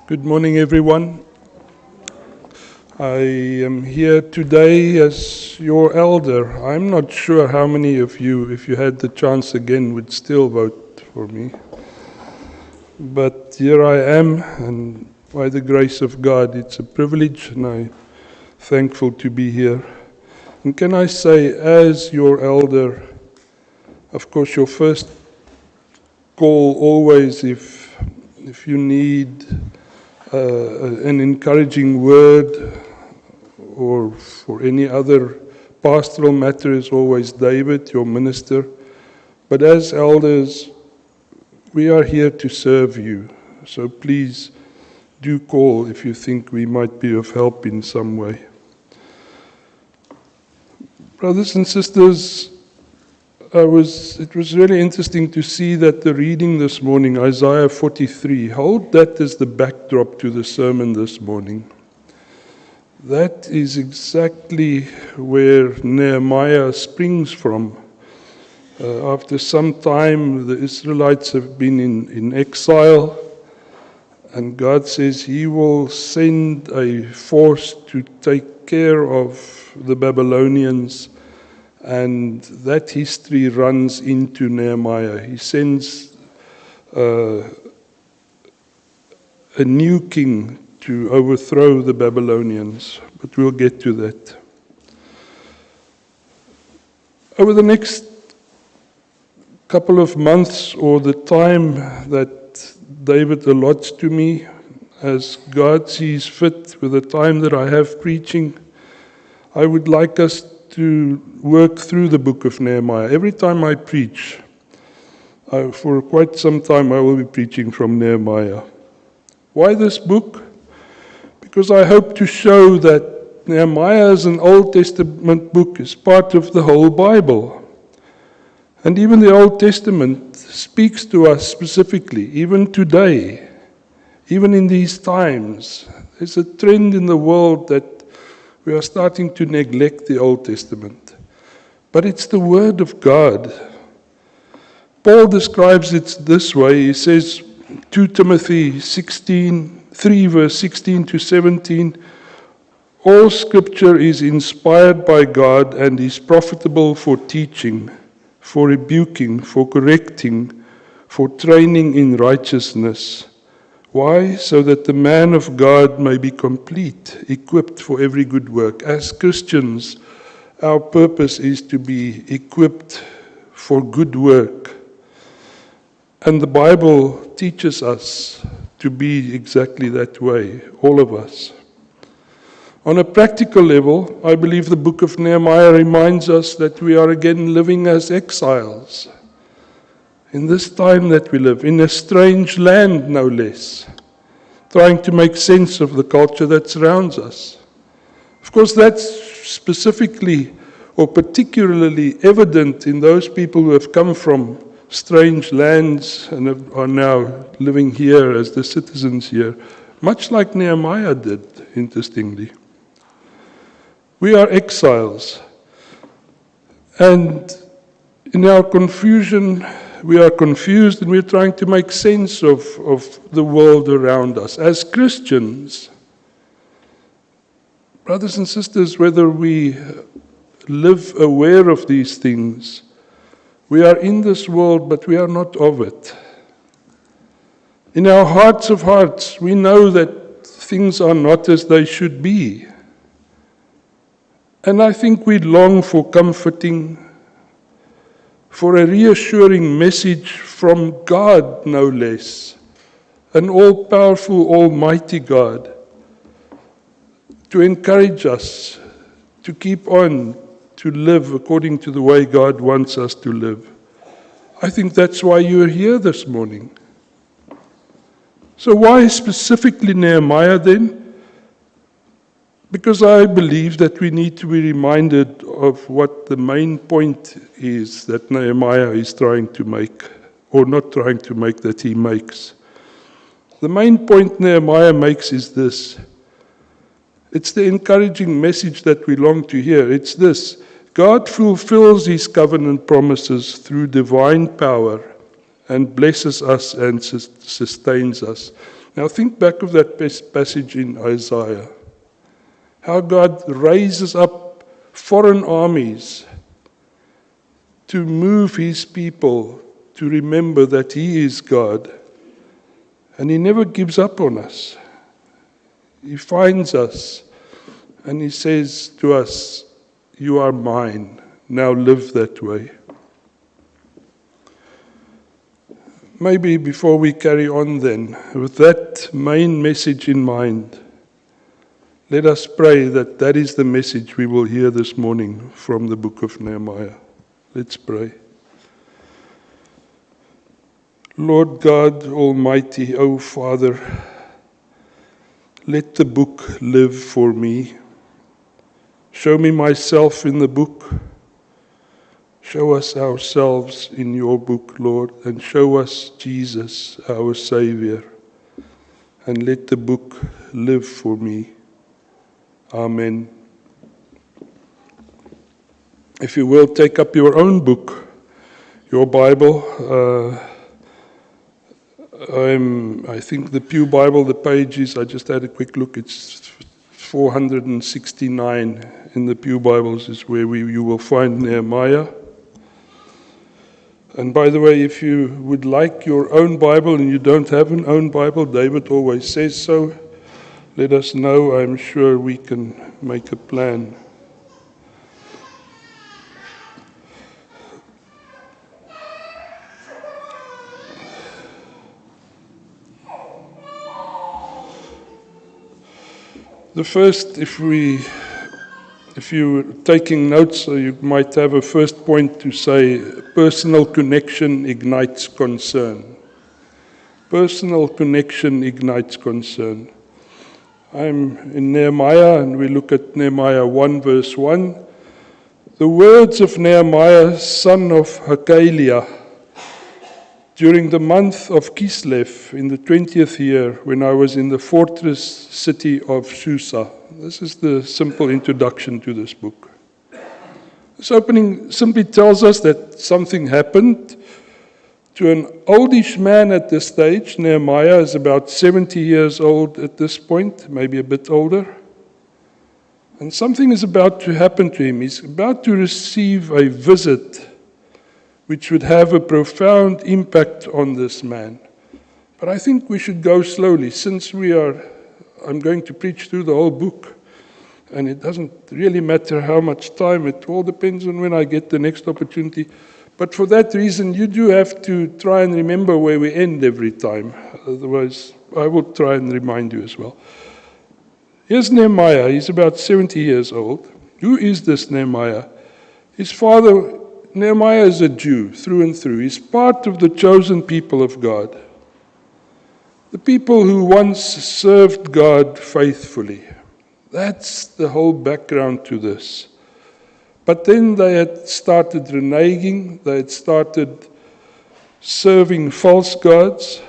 Good morning, everyone. I am here today as your elder. I'm not sure how many of you, if you had the chance again, would still vote for me. But here I am, and by the grace of God, it's a privilege, and I'm thankful to be here. And can I say, as your elder, of course, your first call always, if you need an encouraging word or for any other pastoral matter, is always David, your minister. But as elders, we are here to serve you. So please do call if you think we might be of help in some way. Brothers and sisters, it was really interesting to see that the reading this morning, Isaiah 43, hold that as the backdrop to the sermon this morning. That is exactly where Nehemiah springs from. After some time, the Israelites have been in exile, and God says He will send a force to take care of the Babylonians. And that history runs into Nehemiah. He sends a new king to overthrow the Babylonians, but we'll get to that. Over the next couple of months, or the time that David allots to me, as God sees fit with the time that I have preaching, I would like us to work through the book of Nehemiah. Every time I preach, for quite some time I will be preaching from Nehemiah. Why this book? Because I hope to show that Nehemiah as an Old Testament book is part of the whole Bible. And even the Old Testament speaks to us specifically, even today, even in these times. There's a trend in the world that we are starting to neglect the Old Testament. But it's the Word of God. Paul describes it this way. He says, 2 Timothy 3 verse 16 to 17, all Scripture is inspired by God and is profitable for teaching, for rebuking, for correcting, for training in righteousness. Why? So that the man of God may be complete, equipped for every good work. As Christians, our purpose is to be equipped for good work. And the Bible teaches us to be exactly that way, all of us. On a practical level, I believe the book of Nehemiah reminds us that we are again living as exiles. In this time that we live, in a strange land no less, trying to make sense of the culture that surrounds us. Of course, that's specifically or particularly evident in those people who have come from strange lands and are now living here as the citizens here, much like Nehemiah did, interestingly. We are exiles, and in our confusion, we are confused and we're trying to make sense of the world around us. As Christians, brothers and sisters, whether we live aware of these things, we are in this world, but we are not of it. In our hearts of hearts, we know that things are not as they should be. And I think we long for comforting, for a reassuring message from God, no less, an all-powerful, almighty God, to encourage us to keep on, to live according to the way God wants us to live. I think that's why you're here this morning. So why specifically Nehemiah then? Because I believe that we need to be reminded of what the main point is that Nehemiah is trying to make, or not trying to make, that he makes. The main point Nehemiah makes is this. It's the encouraging message that we long to hear. It's this: God fulfills His covenant promises through divine power and blesses us and sustains us. Now think back of that passage in Isaiah. How God raises up foreign armies to move his people to remember that he is God. And he never gives up on us. He finds us and he says to us, "You are mine, now live that way." Maybe before we carry on then, with that main message in mind, let us pray that that is the message we will hear this morning from the book of Nehemiah. Let's pray. Lord God Almighty, O Father, let the book live for me. Show me myself in the book. Show us ourselves in your book, Lord, and show us Jesus, our Savior, and let the book live for me. Amen. If you will, take up your own book, your Bible. I think the Pew Bible, the pages, I just had a quick look, it's 469 in the Pew Bibles is where you will find Nehemiah. And by the way, if you would like your own Bible and you don't have an own Bible, David always says so, let us know. I'm sure we can make a plan. The first, if you're taking notes, so you might have a first point to say, personal connection ignites concern. Personal connection ignites concern. I'm in Nehemiah, and we look at Nehemiah 1, verse 1. The words of Nehemiah, son of Hakaliah, during the month of Kislev, in the 20th year, when I was in the fortress city of Susa. This is the simple introduction to this book. This opening simply tells us that something happened to an oldish man at this stage. Nehemiah is about 70 years old at this point, maybe a bit older. And something is about to happen to him. He's about to receive a visit which would have a profound impact on this man. But I think we should go slowly, since I'm going to preach through the whole book, and it doesn't really matter how much time, it all depends on when I get the next opportunity. But for that reason, you do have to try and remember where we end every time. Otherwise, I will try and remind you as well. Here's Nehemiah. He's about 70 years old. Who is this Nehemiah? His father, Nehemiah, is a Jew through and through. He's part of the chosen people of God. The people who once served God faithfully. That's the whole background to this. But then they had started reneging. They had started serving false gods.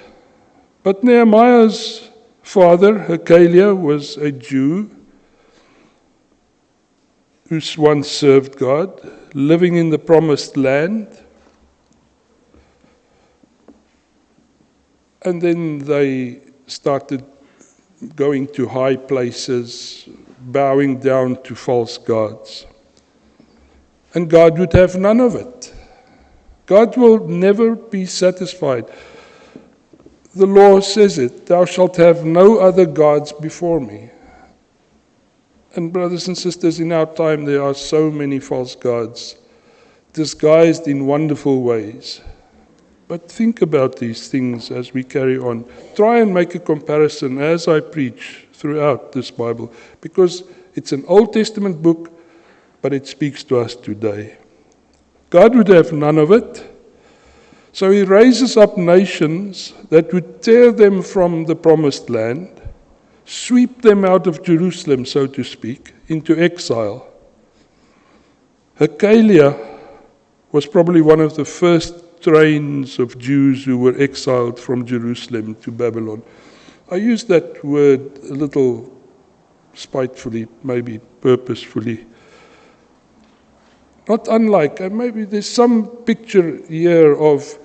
But Nehemiah's father, Hakaliah, was a Jew who once served God, living in the promised land. And then they started going to high places, bowing down to false gods. And God would have none of it. God will never be satisfied. The law says it, "Thou shalt have no other gods before me." And brothers and sisters, in our time there are so many false gods, disguised in wonderful ways. But think about these things as we carry on. Try and make a comparison as I preach throughout this Bible, because it's an Old Testament book, but it speaks to us today. God would have none of it. So he raises up nations that would tear them from the promised land, sweep them out of Jerusalem, so to speak, into exile. Hakaliah was probably one of the first trains of Jews who were exiled from Jerusalem to Babylon. I use that word a little spitefully, maybe purposefully. Not unlike, maybe there's some picture here of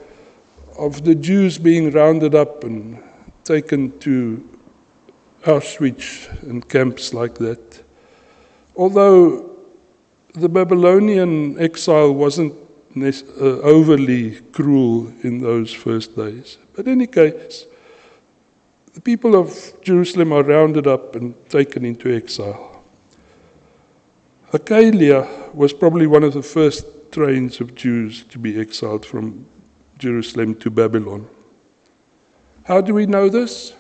the Jews being rounded up and taken to Auschwitz and camps like that. Although the Babylonian exile wasn't overly cruel in those first days. But in any case, the people of Jerusalem are rounded up and taken into exile. Hakelia was probably one of the first trains of Jews to be exiled from Jerusalem to Babylon. How do we know this?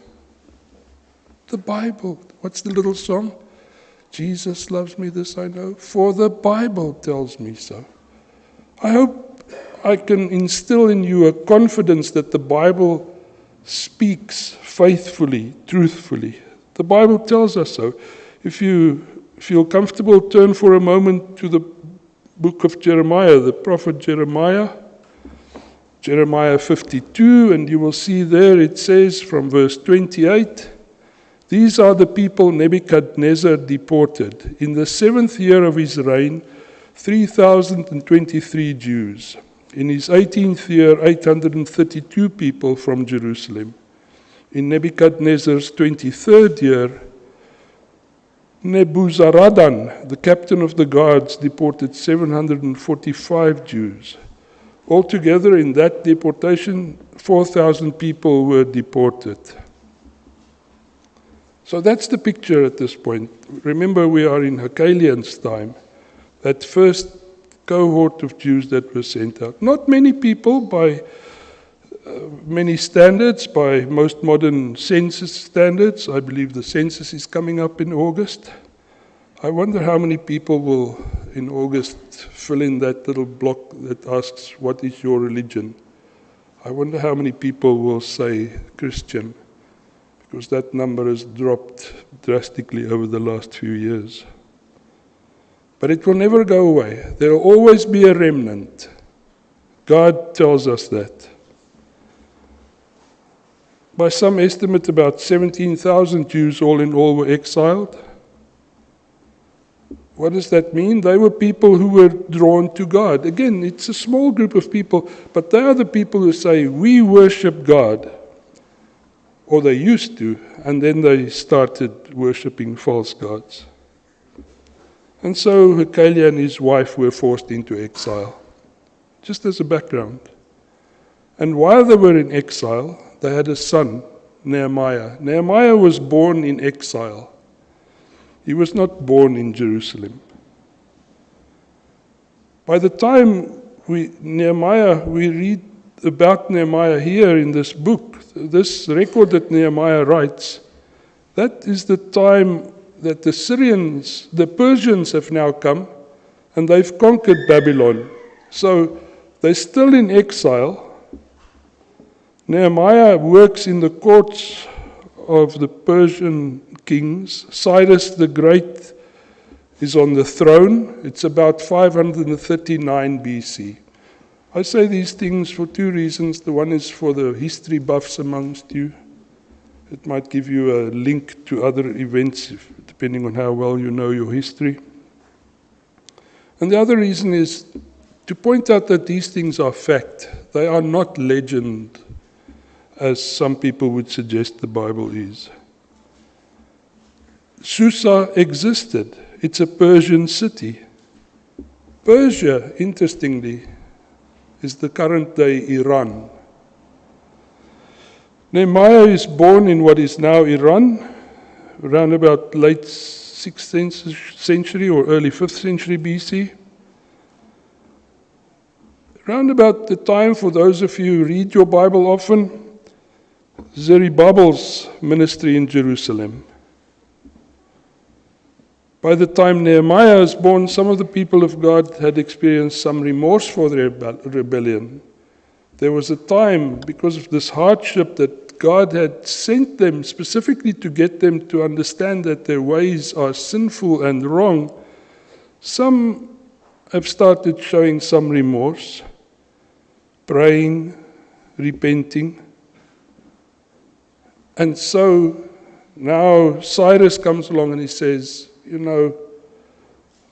The Bible. What's the little song? Jesus loves me, this I know, for the Bible tells me so. I hope I can instill in you a confidence that the Bible speaks faithfully, truthfully. The Bible tells us so. If you feel comfortable, turn for a moment to the book of Jeremiah, the prophet Jeremiah, Jeremiah 52, and you will see there it says from verse 28, "These are the people Nebuchadnezzar deported. In the 7th year of his reign, 3,023 Jews. In his 18th year, 832 people from Jerusalem. In Nebuchadnezzar's 23rd year, Nebuzaradan, the captain of the guards, deported 745 Jews. Altogether, in that deportation, 4,000 people were deported." So that's the picture at this point. Remember, we are in Hakelian's time, that first cohort of Jews that were sent out. Not many people by many standards, by most modern census standards. I believe the census is coming up in August. I wonder how many people will, in August, fill in that little block that asks, "What is your religion?" I wonder how many people will say Christian, because that number has dropped drastically over the last few years. But it will never go away. There will always be a remnant. God tells us that. By some estimate, about 17,000 Jews all in all were exiled. What does that mean? They were people who were drawn to God. Again, it's a small group of people, but they are the people who say, "We worship God." Or they used to, and then they started worshipping false gods. And so Hakelia and his wife were forced into exile, just as a background. And while they were in exile, they had a son, Nehemiah. Nehemiah was born in exile. He was not born in Jerusalem. By the time we read about Nehemiah here in this book, this record that Nehemiah writes, that is the time that the Persians have now come, and they've conquered Babylon. So they're still in exile. Nehemiah works in the courts of the Persian kings. Cyrus the Great is on the throne. It's about 539 BC. I say these things for two reasons. The one is for the history buffs amongst you. It might give you a link to other events, depending on how well you know your history. And the other reason is to point out that these things are fact. They are not legend, as some people would suggest the Bible is. Susa existed. It's a Persian city. Persia, interestingly, is the current day Iran. Nehemiah is born in what is now Iran, around about late 6th century or early 5th century BC. Around about the time, for those of you who read your Bible often, Zerubbabel's ministry in Jerusalem. By the time Nehemiah was born, some of the people of God had experienced some remorse for their rebellion. There was a time, because of this hardship, that God had sent them specifically to get them to understand that their ways are sinful and wrong. Some have started showing some remorse, praying, repenting. And so now Cyrus comes along and he says, "You know,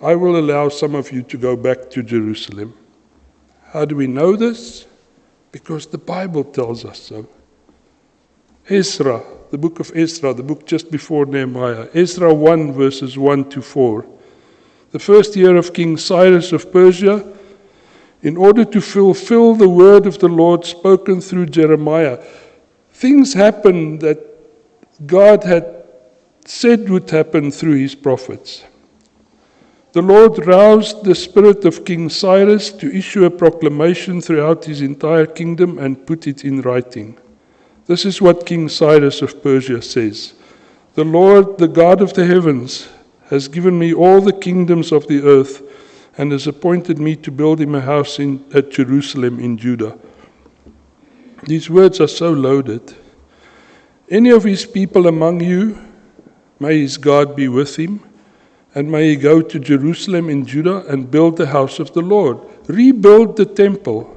I will allow some of you to go back to Jerusalem." How do we know this? Because the Bible tells us so. Ezra, the book of Ezra, the book just before Nehemiah. Ezra 1 verses 1 to 4. The first year of King Cyrus of Persia, in order to fulfill the word of the Lord spoken through Jeremiah. Things happened that God had said would happen through his prophets. The Lord roused the spirit of King Cyrus to issue a proclamation throughout his entire kingdom and put it in writing. This is what King Cyrus of Persia says. The Lord, the God of the heavens, has given me all the kingdoms of the earth and has appointed me to build him a house at Jerusalem in Judah. These words are so loaded. Any of his people among you, may his God be with him, and may he go to Jerusalem in Judah and build the house of the Lord. Rebuild the temple.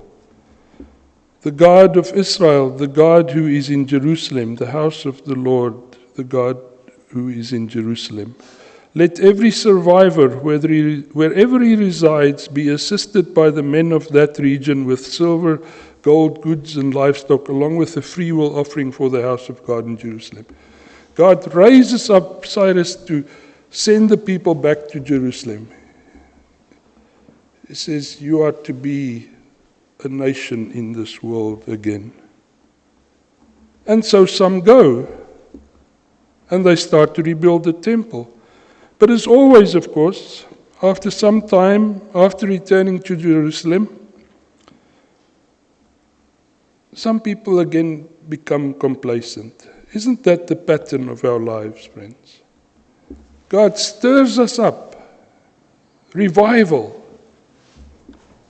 The God of Israel, the God who is in Jerusalem, the house of the Lord, the God who is in Jerusalem. Let every survivor, wherever he resides, be assisted by the men of that region with silver, gold, goods, and livestock, along with the freewill offering for the house of God in Jerusalem. God raises up Cyrus to send the people back to Jerusalem. He says, you are to be a nation in this world again. And so some go, and they start to rebuild the temple. But as always, of course, after some time, after returning to Jerusalem, some people again become complacent. Isn't that the pattern of our lives, friends? God stirs us up. Revival.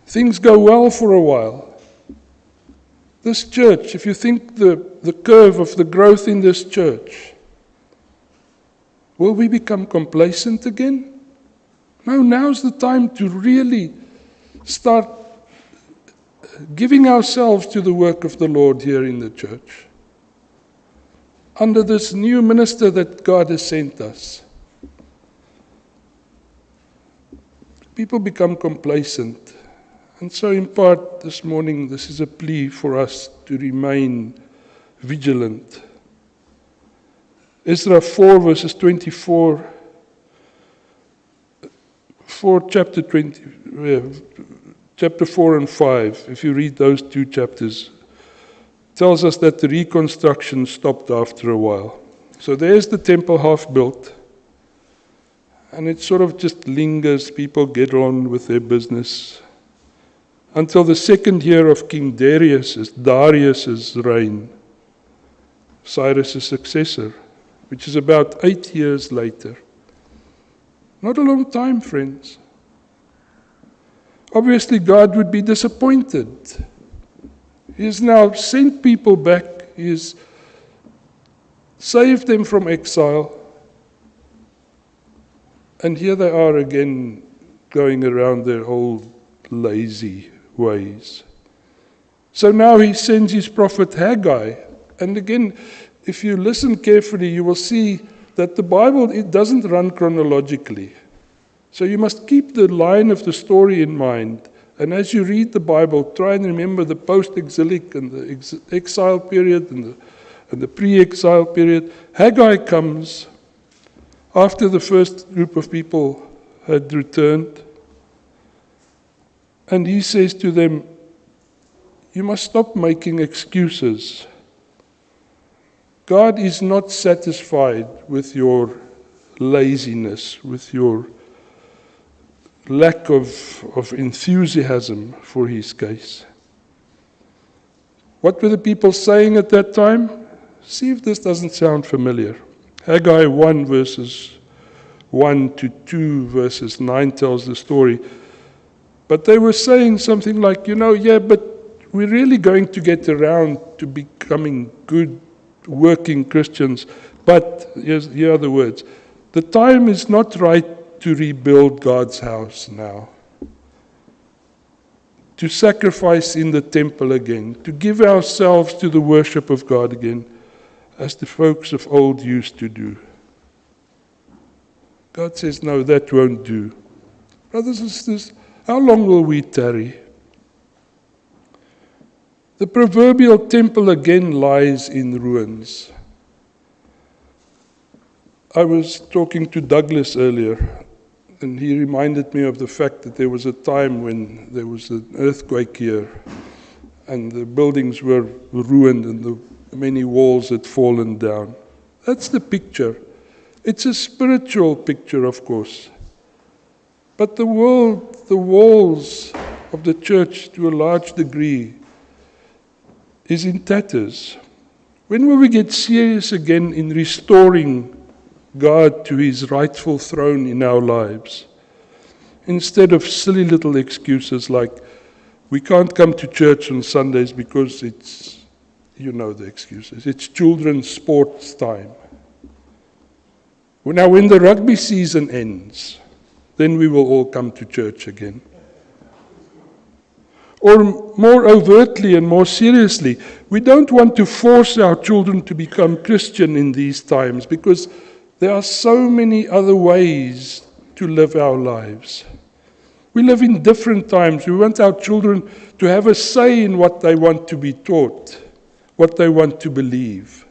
Things go well for a while. This church, if you think the curve of the growth in this church, will we become complacent again? No, now's the time to really start giving ourselves to the work of the Lord here in the church. Under this new minister that God has sent us. People become complacent. And so in part this morning, this is a plea for us to remain vigilant. Ezra 4 verses 24, chapter 4 and 5, if you read those two chapters, tells us that the reconstruction stopped after a while. So there's the temple half built, and it sort of just lingers, people get on with their business, until the second year of King Darius's reign, Cyrus' successor, which is about 8 years later. Not a long time, friends. Obviously, God would be disappointed. He has now sent people back. He has saved them from exile. And here they are again, going around their old lazy ways. So now he sends his prophet Haggai. And again, if you listen carefully, you will see that the Bible, it doesn't run chronologically. So you must keep the line of the story in mind. And as you read the Bible, try and remember the post-exilic and the exile period and the pre-exile period. Haggai comes after the first group of people had returned. And he says to them, you must stop making excuses. God is not satisfied with your laziness, with your lack of enthusiasm for his case. What were the people saying at that time? See if this doesn't sound familiar. Haggai 1 verses 1 to 2 verses 9 tells the story. But they were saying something like, but we're really going to get around to becoming good working Christians. But here are the words. The time is not right to rebuild God's house now. To sacrifice in the temple again. To give ourselves to the worship of God again, as the folks of old used to do. God says, no, that won't do. Brothers and sisters, how long will we tarry? The proverbial temple again lies in ruins. I was talking to Douglas earlier, and he reminded me of the fact that there was a time when there was an earthquake here, and the buildings were ruined, and the many walls had fallen down. That's the picture. It's a spiritual picture, of course. But the walls of the church, to a large degree, is in tatters. When will we get serious again in restoring God to his rightful throne in our lives? Instead of silly little excuses like, we can't come to church on Sundays because it's, you know the excuses, it's children's sports time. Now when the rugby season ends, then we will all come to church again. Or more overtly and more seriously, we don't want to force our children to become Christian in these times because there are so many other ways to live our lives. We live in different times. We want our children to have a say in what they want to be taught, what they want to believe.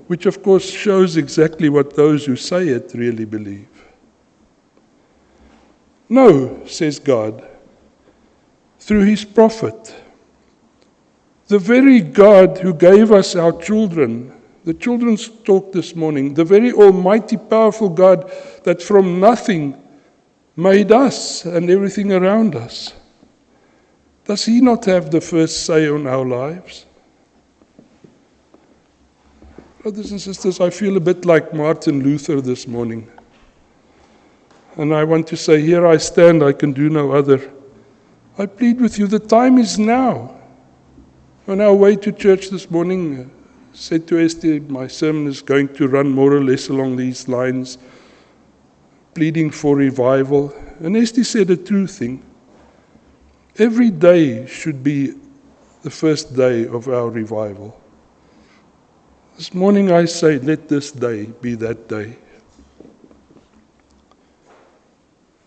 Which of course shows exactly what those who say it really believe. No, says God, through his prophet, the very God who gave us our children, the children's talk this morning, the very almighty, powerful God that from nothing made us and everything around us. Does he not have the first say on our lives? Brothers and sisters, I feel a bit like Martin Luther this morning. And I want to say, here I stand, I can do no other. I plead with you, the time is now. On our way to church this morning, said to Esther, my sermon is going to run more or less along these lines, pleading for revival. And Esther said a true thing. Every day should be the first day of our revival. This morning I say, let this day be that day.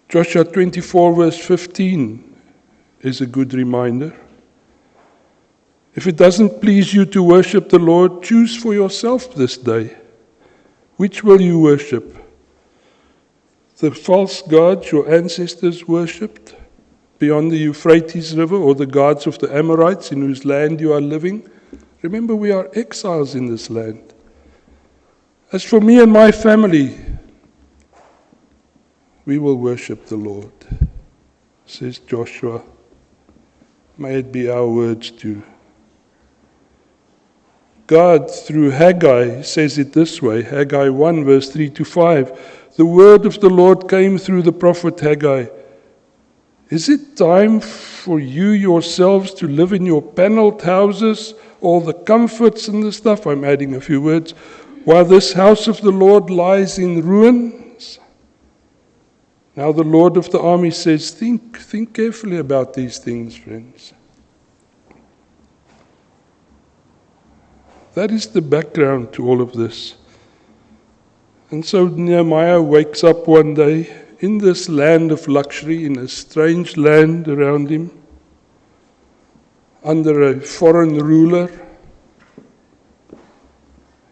Joshua 24 verse 15 is a good reminder. If it doesn't please you to worship the Lord, choose for yourself this day. Which will you worship? The false gods your ancestors worshipped beyond the Euphrates River, or the gods of the Amorites in whose land you are living? Remember, we are exiles in this land. As for me and my family, we will worship the Lord, says Joshua. May it be our words too. God, through Haggai, says it this way, Haggai 1, verse 3-5. The word of the Lord came through the prophet Haggai. Is it time for you yourselves to live in your paneled houses, all the comforts and the stuff, I'm adding a few words, while this house of the Lord lies in ruins? Now the Lord of the army says, think carefully about these things, friends. That is the background to all of this. And so Nehemiah wakes up one day in this land of luxury, in a strange land around him, under a foreign ruler.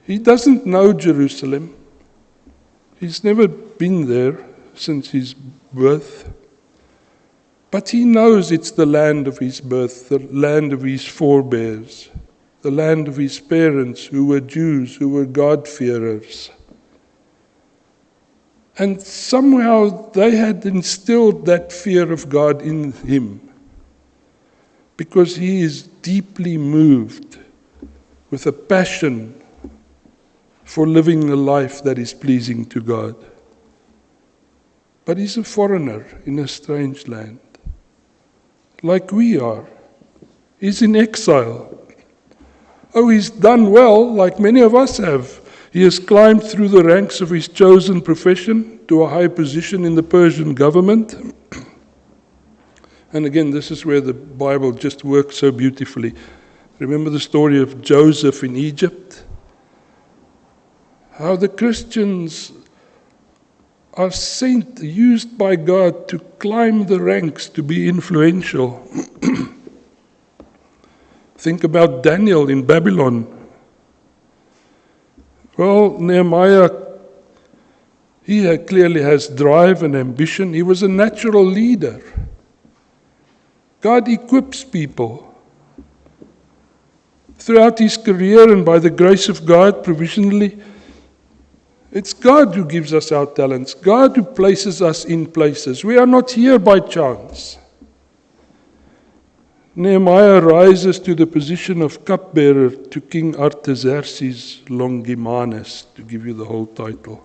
He doesn't know Jerusalem. He's never been there since his birth. But he knows it's the land of his birth, the land of his forebears, the land of his parents who were Jews, who were God-fearers. And somehow they had instilled that fear of God in him, because he is deeply moved with a passion for living a life that is pleasing to God. But he's a foreigner in a strange land, like we are. He's in exile. Oh, he's done well, like many of us have. He has climbed through the ranks of his chosen profession to a high position in the Persian government. And again, this is where the Bible just works so beautifully. Remember the story of Joseph in Egypt? How the Christians are used by God to climb the ranks, to be influential. Think about Daniel in Babylon. Well, Nehemiah, he clearly has drive and ambition. He was a natural leader. God equips people. Throughout his career and by the grace of God, provisionally, it's God who gives us our talents, God who places us in places. We are not here by chance. Nehemiah rises to the position of cupbearer to King Artaxerxes Longimanus, to give you the whole title.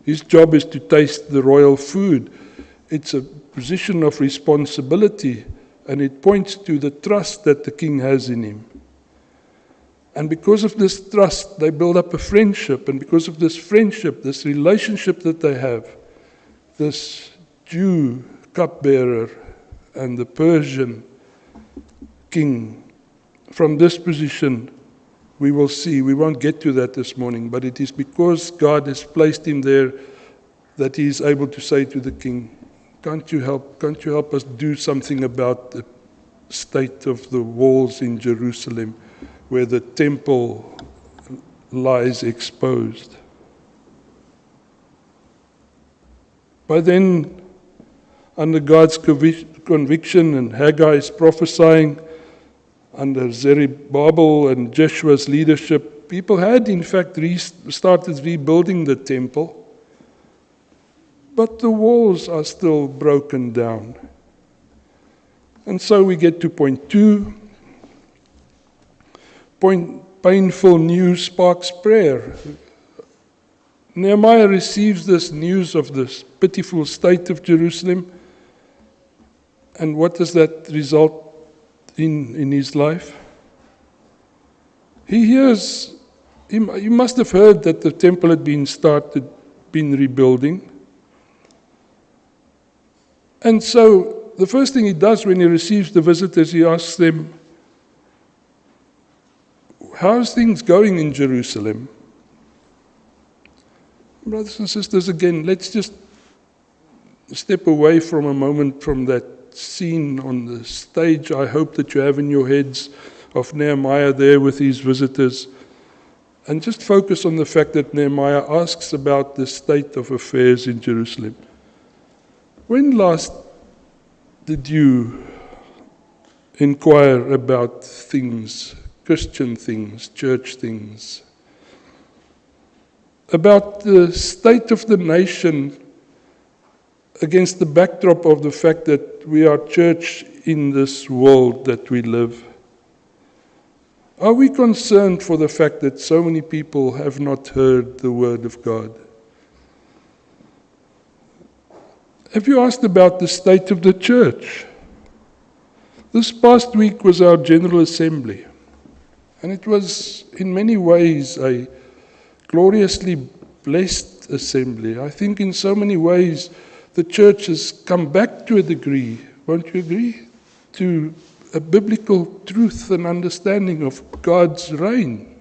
His job is to taste the royal food. It's a position of responsibility, and it points to the trust that the king has in him. And because of this trust, they build up a friendship. And because of this friendship, this relationship that they have, this Jew cupbearer and the Persian king, from this position, we will see, we won't get to that this morning, but it is because God has placed him there that he is able to say to the king, can't you help us do something about the state of the walls in Jerusalem, where the temple lies exposed. By then, under God's conviction, and Haggai is prophesying, under Zerubbabel and Joshua's leadership, people had in fact started rebuilding the temple, but the walls are still broken down. And so we get to point 2. Painful news sparks prayer. Nehemiah receives this news of this pitiful state of Jerusalem. And what does that result in his life? He hears, he must have heard that the temple had been rebuilding. And so the first thing he does when he receives the visitors, he asks them, how's things going in Jerusalem? Brothers and sisters, again, let's just step away from a moment from that scene on the stage, I hope that you have in your heads, of Nehemiah there with his visitors, and just focus on the fact that Nehemiah asks about the state of affairs in Jerusalem. When last did you inquire about things, Christian things, church things, about the state of the nation against the backdrop of the fact that we are church in this world that we live? Are we concerned for the fact that so many people have not heard the word of God? Have you asked about the state of the church? This past week was our General Assembly. And it was in many ways a gloriously blessed assembly. I think in so many ways the church has come back to a degree, won't you agree, to a biblical truth and understanding of God's reign.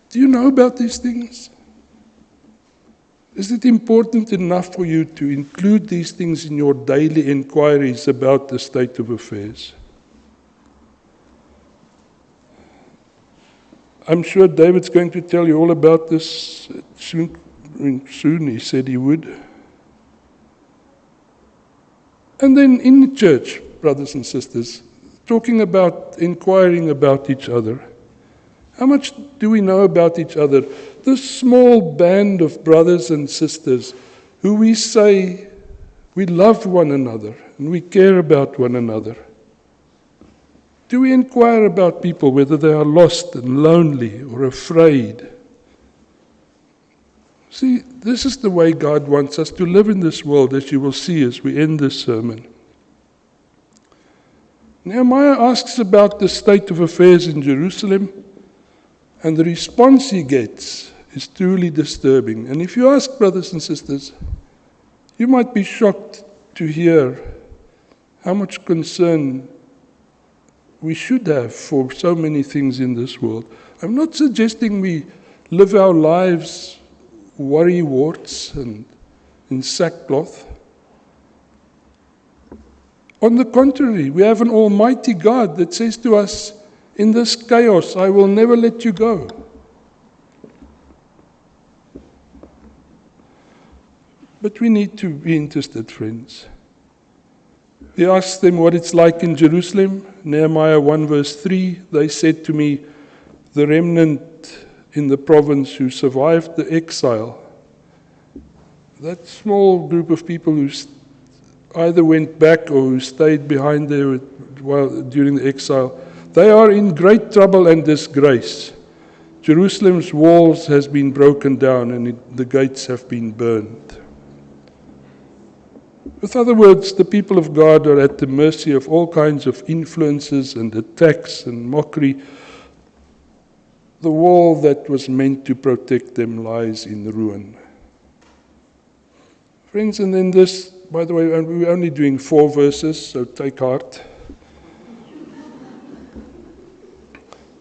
Do you know about these things? Is it important enough for you to include these things in your daily inquiries about the state of affairs? I'm sure David's going to tell you all about this soon. He said he would. And then in the church, brothers and sisters, talking about, inquiring about each other. How much do we know about each other? This small band of brothers and sisters who we say we love one another and we care about one another. Do we inquire about people, whether they are lost and lonely or afraid? See, this is the way God wants us to live in this world, as you will see as we end this sermon. Nehemiah asks about the state of affairs in Jerusalem, and the response he gets is truly disturbing. And if you ask brothers and sisters, you might be shocked to hear how much concern we should have for so many things in this world. I'm not suggesting we live our lives worry-warts and in sackcloth. On the contrary, we have an almighty God that says to us, in this chaos, I will never let you go. But we need to be interested, friends. He asked them what it's like in Jerusalem. Nehemiah 1 verse 3, they said to me, the remnant in the province who survived the exile, that small group of people who either went back or who stayed behind there during the exile, they are in great trouble and disgrace. Jerusalem's walls has been broken down and the gates have been burned. With other words, the people of God are at the mercy of all kinds of influences and attacks and mockery. The wall that was meant to protect them lies in ruin. Friends, and then this, by the way, we're only doing 4 verses, so take heart.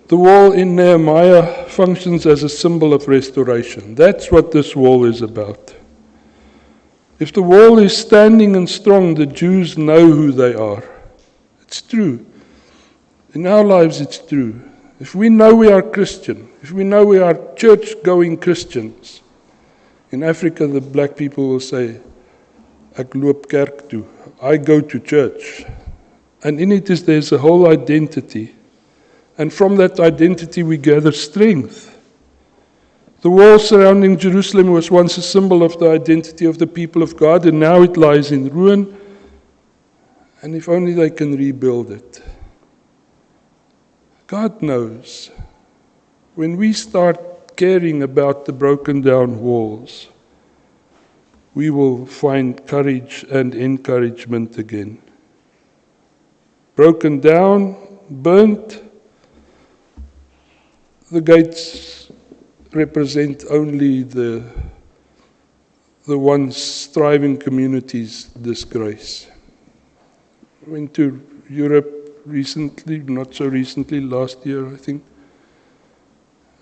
The wall in Nehemiah functions as a symbol of restoration. That's what this wall is about. If the wall is standing and strong, the Jews know who they are. It's true. In our lives, it's true. If we know we are Christian, if we know we are church-going Christians, in Africa, the black people will say, Ek loop kerk toe. I go to church. And in it there's a whole identity. And from that identity we gather strength. The wall surrounding Jerusalem was once a symbol of the identity of the people of God, and now it lies in ruin. And if only they can rebuild it. God knows. When we start caring about the broken down walls, we will find courage and encouragement again. Broken down, burnt, the gates represent only the once thriving community's disgrace. I went to Europe recently, not so recently, last year I think.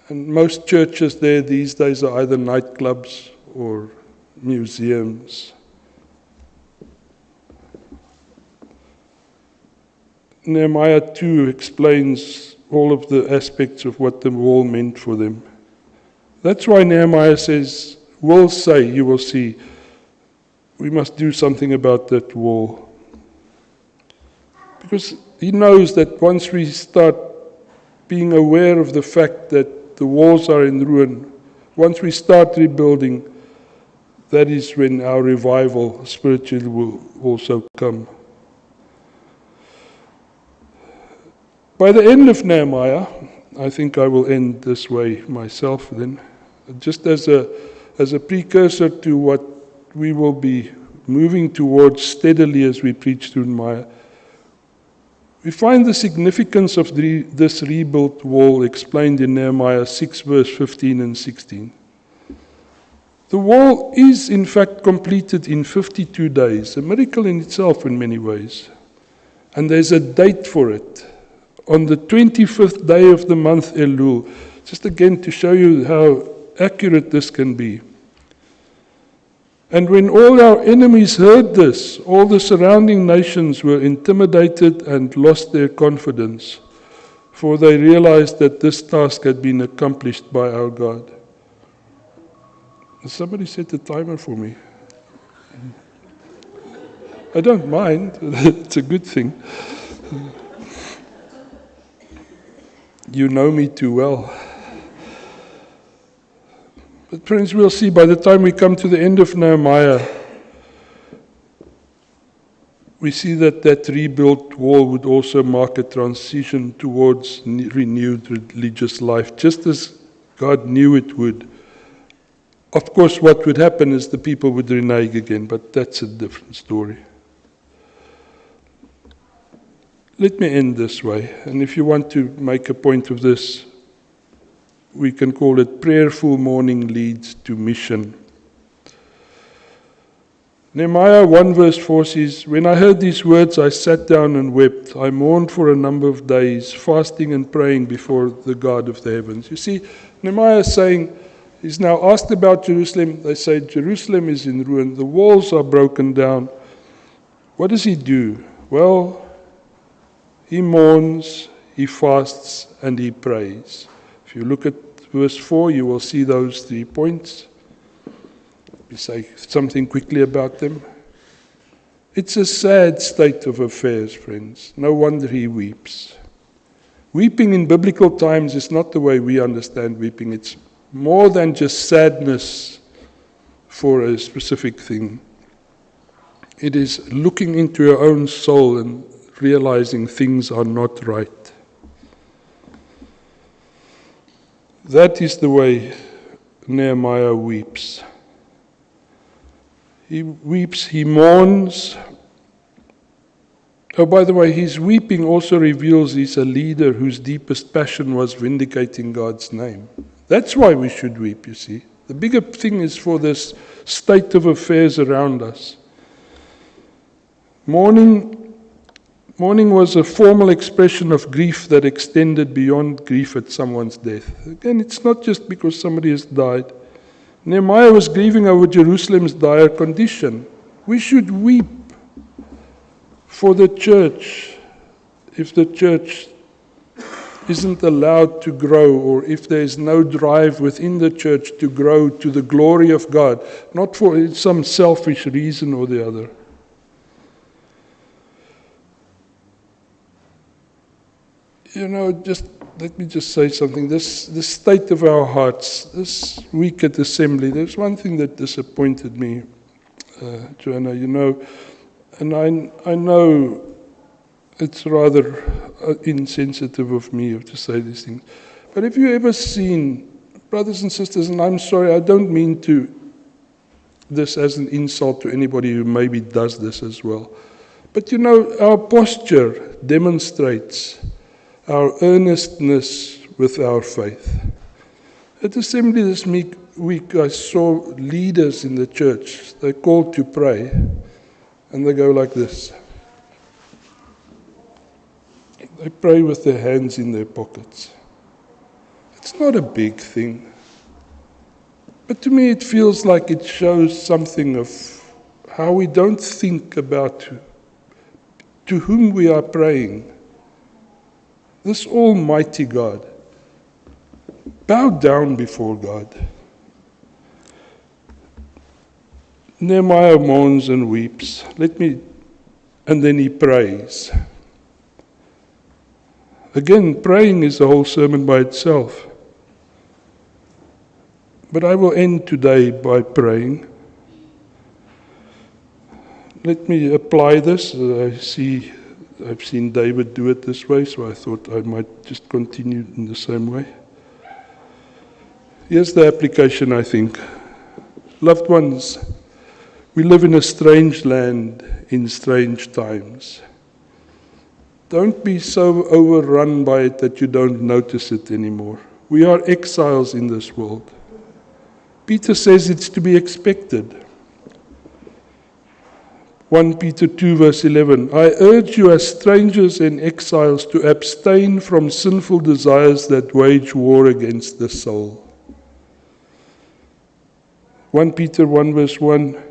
And most churches there these days are either nightclubs or museums. Nehemiah 2 explains all of the aspects of what the wall meant for them. That's why Nehemiah says, will say, you will see, we must do something about that wall. Because he knows that once we start being aware of the fact that the walls are in ruin, once we start rebuilding, that is when our revival spiritually will also come. By the end of Nehemiah, I think I will end this way myself then, just as a precursor to what we will be moving towards steadily as we preach through Nehemiah. We find the significance of this rebuilt wall explained in Nehemiah 6 verse 15 and 16. The wall is in fact completed in 52 days, a miracle in itself in many ways. And there's a date for it. On the 25th day of the month Elul, just again to show you how accurate this can be. And when all our enemies heard this, all the surrounding nations were intimidated and lost their confidence, for they realized that this task had been accomplished by our God. Somebody set the timer for me. I don't mind, it's a good thing. You know me too well. But friends, we'll see by the time we come to the end of Nehemiah, we see that that rebuilt wall would also mark a transition towards renewed religious life, just as God knew it would. Of course, what would happen is the people would renege again, but that's a different story. Let me end this way, and if you want to make a point of this, we can call it prayerful morning leads to mission. Nehemiah 1 verse 4 says, when I heard these words, I sat down and wept. I mourned for a number of days, fasting and praying before the God of the heavens. You see, Nehemiah is saying, he's now asked about Jerusalem. They say Jerusalem is in ruin. The walls are broken down. What does he do? Well, he mourns, he fasts, and he prays. If you look at verse 4, you will see those 3 points. We say something quickly about them. It's a sad state of affairs, friends. No wonder he weeps. Weeping in biblical times is not the way we understand weeping. It's more than just sadness for a specific thing. It is looking into your own soul and realizing things are not right. That is the way Nehemiah weeps. He weeps, he mourns. Oh, by the way, his weeping also reveals he's a leader whose deepest passion was vindicating God's name. That's why we should weep, you see. The bigger thing is for this state of affairs around us. Mourning was a formal expression of grief that extended beyond grief at someone's death. Again, it's not just because somebody has died. Nehemiah was grieving over Jerusalem's dire condition. We should weep for the church if the church isn't allowed to grow, or if there is no drive within the church to grow to the glory of God, not for some selfish reason or the other. Just let me just say something. This state of our hearts, this week at Assembly, there's one thing that disappointed me, Joanna, and I know it's rather insensitive of me to say these things. But have you ever seen, brothers and sisters, and I'm sorry, I don't mean this as an insult to anybody who maybe does this as well. But our posture demonstrates our earnestness with our faith. At Assembly this week, I saw leaders in the church. They're called to pray, and they go like this. They pray with their hands in their pockets. It's not a big thing. But to me, it feels like it shows something of how we don't think about to whom we are praying. This Almighty God. Bow down before God. Nehemiah mourns and weeps. And then he prays. Again, praying is a whole sermon by itself. But I will end today by praying. Let me apply this. I've seen David do it this way, so I thought I might just continue in the same way. Here's the application, I think. Loved ones, we live in a strange land in strange times. Don't be so overrun by it that you don't notice it anymore. We are exiles in this world. Peter says it's to be expected. 1 Peter 2 verse 11, I urge you as strangers and exiles to abstain from sinful desires that wage war against the soul. 1 Peter 1 verse 1,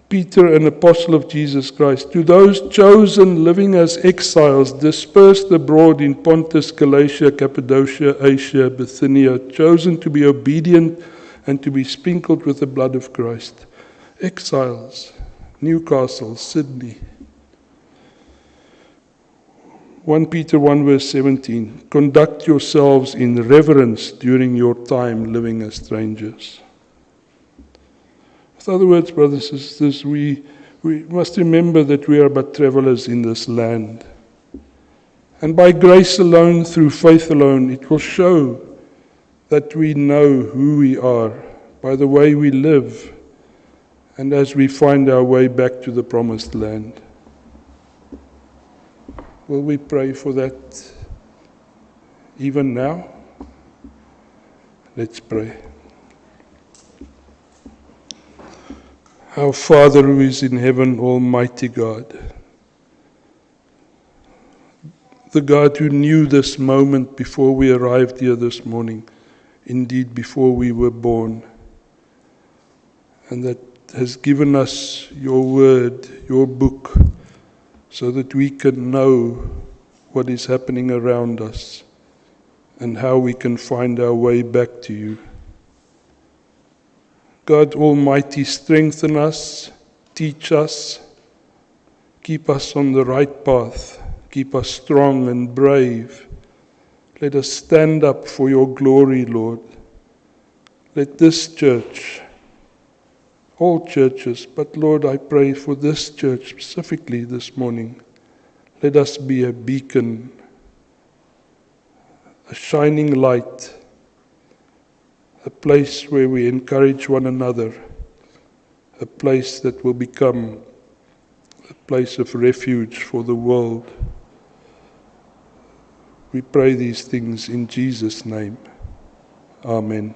Peter, an apostle of Jesus Christ, to those chosen living as exiles, dispersed abroad in Pontus, Galatia, Cappadocia, Asia, Bithynia, chosen to be obedient and to be sprinkled with the blood of Christ. Exiles. Newcastle, Sydney. 1 Peter 1 verse 17, conduct yourselves in reverence during your time living as strangers. In other words, brothers and sisters, we must remember that we are but travelers in this land. And by grace alone, through faith alone, it will show that we know who we are by the way we live, and as we find our way back to the promised land. Will we pray for that even now? Let's pray. Our Father who is in heaven, Almighty God, the God who knew this moment before we arrived here this morning, indeed before we were born, and that has given us your word, your book, so that we can know what is happening around us and how we can find our way back to you. God Almighty, strengthen us, teach us, keep us on the right path, keep us strong and brave. Let us stand up for your glory, Lord. Let this church, all churches, but Lord, I pray for this church specifically this morning, let us be a beacon, a shining light, a place where we encourage one another, a place that will become a place of refuge for the world. We pray these things in Jesus' name. Amen.